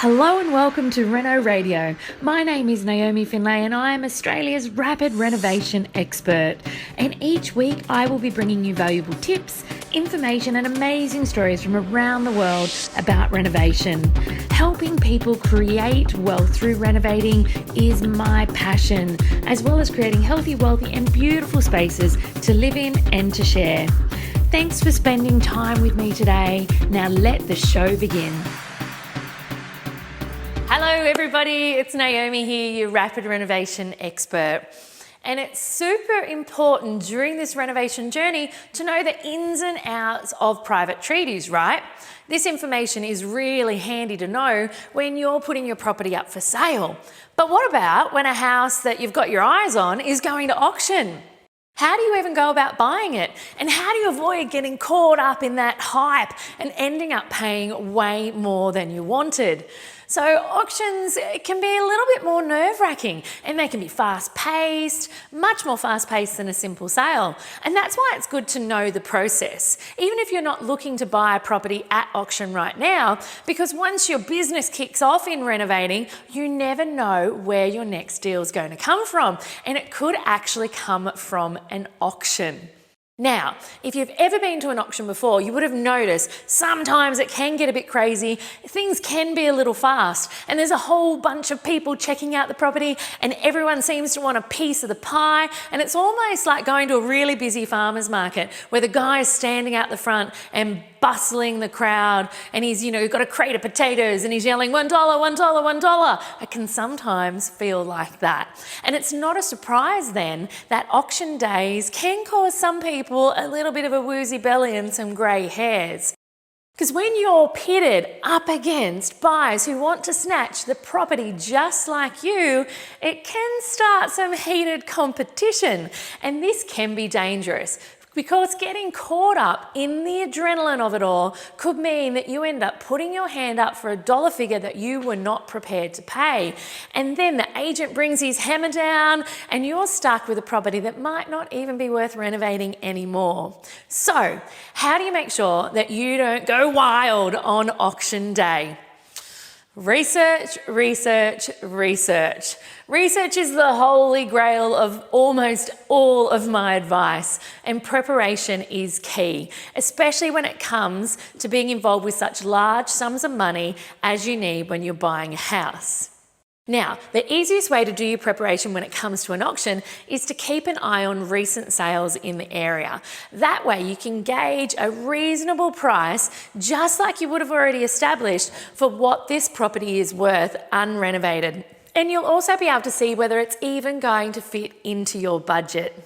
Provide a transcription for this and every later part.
Hello and welcome to Reno Radio. My name is Naomi Finlay and I am Australia's rapid renovation expert. And each week I will be bringing you valuable tips, information and amazing stories from around the world about renovation. Helping people create wealth through renovating is my passion, as well as creating healthy, wealthy and beautiful spaces to live in and to share. Thanks for spending time with me today. Now let the show begin. Hello everybody, it's Naomi here, your rapid renovation expert. And it's super important during this renovation journey to know the ins and outs of private treaties, right? This information is really handy to know when you're putting your property up for sale. But what about when a house that you've got your eyes on is going to auction? How do you even go about buying it? And how do you avoid getting caught up in that hype and ending up paying way more than you wanted? So auctions can be a little bit more nerve-wracking and they can be fast-paced, much more fast-paced than a simple sale. And that's why it's good to know the process, even if you're not looking to buy a property at auction right now, because once your business kicks off in renovating, you never know where your next deal is going to come from. And it could actually come from an auction. Now, if you've ever been to an auction before, you would have noticed sometimes it can get a bit crazy, things can be a little fast, and there's a whole bunch of people checking out the property and everyone seems to want a piece of the pie, and it's almost like going to a really busy farmer's market where the guy is standing out the front and bustling the crowd and he's, got a crate of potatoes and he's yelling $1, $1, $1. It can sometimes feel like that. And it's not a surprise then that auction days can cause some people a little bit of a woozy belly and some grey hairs. Because when you're pitted up against buyers who want to snatch the property just like you, it can start some heated competition. And this can be dangerous, because getting caught up in the adrenaline of it all could mean that you end up putting your hand up for a dollar figure that you were not prepared to pay. And then the agent brings his hammer down and you're stuck with a property that might not even be worth renovating anymore. So, how do you make sure that you don't go wild on auction day? Research, research, research. Research is the holy grail of almost all of my advice, and preparation is key, especially when it comes to being involved with such large sums of money as you need when you're buying a house. Now, the easiest way to do your preparation when it comes to an auction is to keep an eye on recent sales in the area. That way you can gauge a reasonable price, just like you would have already established, for what this property is worth unrenovated. And you'll also be able to see whether it's even going to fit into your budget.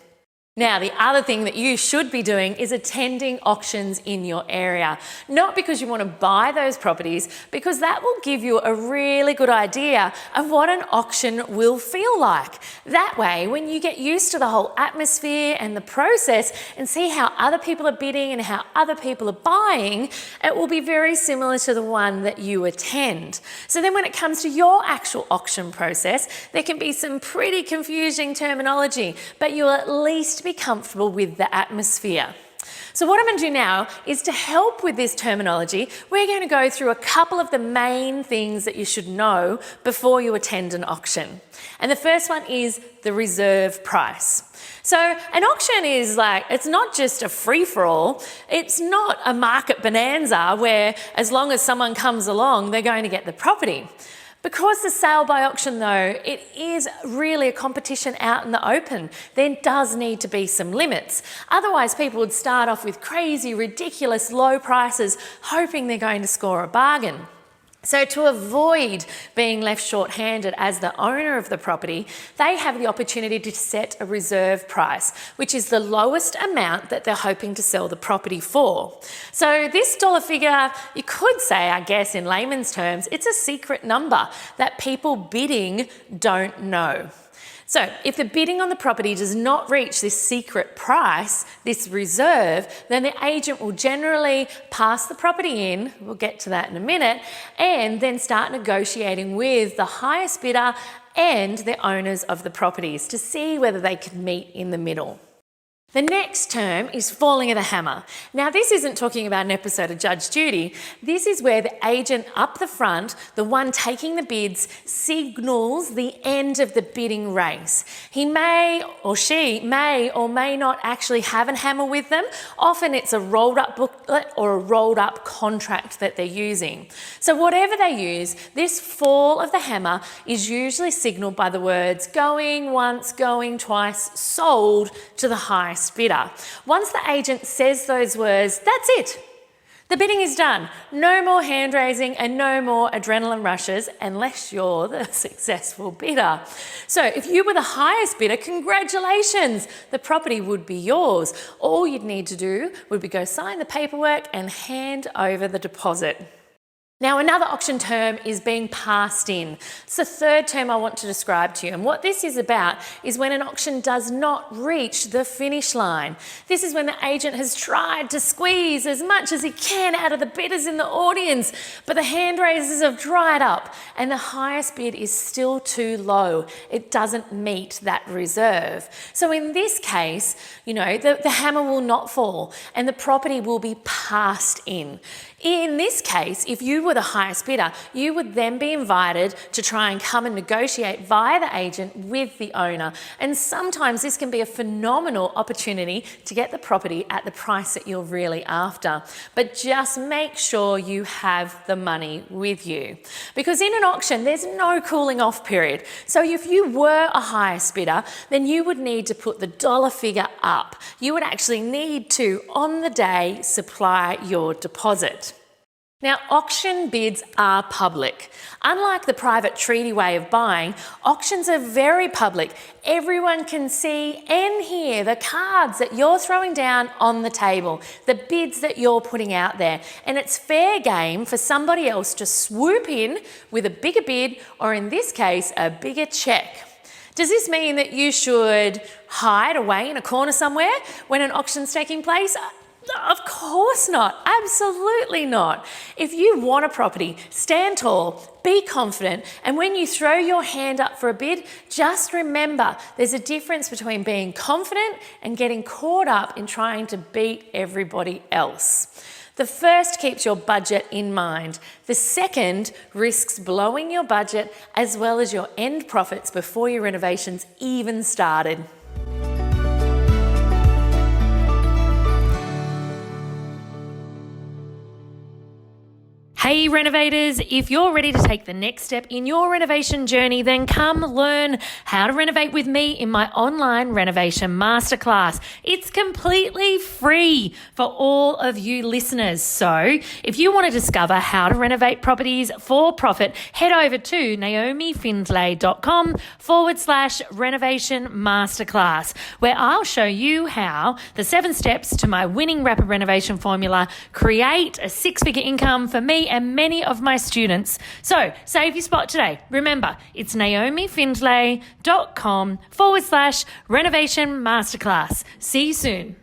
Now, the other thing that you should be doing is attending auctions in your area. Not because you want to buy those properties, because that will give you a really good idea of what an auction will feel like. That way, when you get used to the whole atmosphere and the process and see how other people are bidding and how other people are buying, it will be very similar to the one that you attend. So then when it comes to your actual auction process, there can be some pretty confusing terminology, but you'll at least be comfortable with the atmosphere. So what I'm going to do now is to help with this terminology, we're going to go through a couple of the main things that you should know before you attend an auction. And the first one is the reserve price. So an auction is it's not just a free-for-all, it's not a market bonanza where as long as someone comes along, they're going to get the property. Because the sale by auction though, it is really a competition out in the open, there does need to be some limits. Otherwise people would start off with crazy, ridiculous low prices, hoping they're going to score a bargain. So to avoid being left short-handed as the owner of the property, they have the opportunity to set a reserve price, which is the lowest amount that they're hoping to sell the property for. So this dollar figure, you could say, I guess in layman's terms, it's a secret number that people bidding don't know. So if the bidding on the property does not reach this secret price, this reserve, then the agent will generally pass the property in, we'll get to that in a minute, and then start negotiating with the highest bidder and the owners of the properties to see whether they can meet in the middle. The next term is falling of the hammer. Now, this isn't talking about an episode of Judge Judy. This is where the agent up the front, the one taking the bids, signals the end of the bidding race. He may or she may or may not actually have a hammer with them. Often it's a rolled up booklet or a rolled up contract that they're using. So whatever they use, this fall of the hammer is usually signaled by the words going once, going twice, sold to the highest bidder. Once the agent says those words, that's it. The bidding is done. No more hand raising and no more adrenaline rushes unless you're the successful bidder. So if you were the highest bidder, congratulations, the property would be yours. All you'd need to do would be go sign the paperwork and hand over the deposit. Now, another auction term is being passed in. It's the third term I want to describe to you. And what this is about is when an auction does not reach the finish line. This is when the agent has tried to squeeze as much as he can out of the bidders in the audience, but the hand raisers have dried up and the highest bid is still too low. It doesn't meet that reserve. So in this case, the hammer will not fall and the property will be passed in. In this case, if you were the highest bidder, you would then be invited to try and come and negotiate via the agent with the owner. And sometimes this can be a phenomenal opportunity to get the property at the price that you're really after. But just make sure you have the money with you. Because in an auction, there's no cooling off period. So if you were a highest bidder, then you would need to put the dollar figure up. You would actually need to, on the day, supply your deposit. Now, auction bids are public. Unlike the private treaty way of buying, auctions are very public. Everyone can see and hear the cards that you're throwing down on the table, the bids that you're putting out there. And it's fair game for somebody else to swoop in with a bigger bid, or in this case, a bigger check. Does this mean that you should hide away in a corner somewhere when an auction's taking place? Of course not. Absolutely not. If you want a property, stand tall, be confident, and when you throw your hand up for a bid, just remember there's a difference between being confident and getting caught up in trying to beat everybody else. The first keeps your budget in mind. The second risks blowing your budget as well as your end profits before your renovation's even started. Hey renovators, if you're ready to take the next step in your renovation journey, then come learn how to renovate with me in my online renovation masterclass. It's completely free for all of you listeners. So if you want to discover how to renovate properties for profit, head over to naomifindlay.com/renovation masterclass, where I'll show you how the 7 steps to my winning rapid renovation formula create a 6-figure income for me and many of my students. So save your spot today. Remember, it's naomifindlay.com/renovation masterclass. See you soon.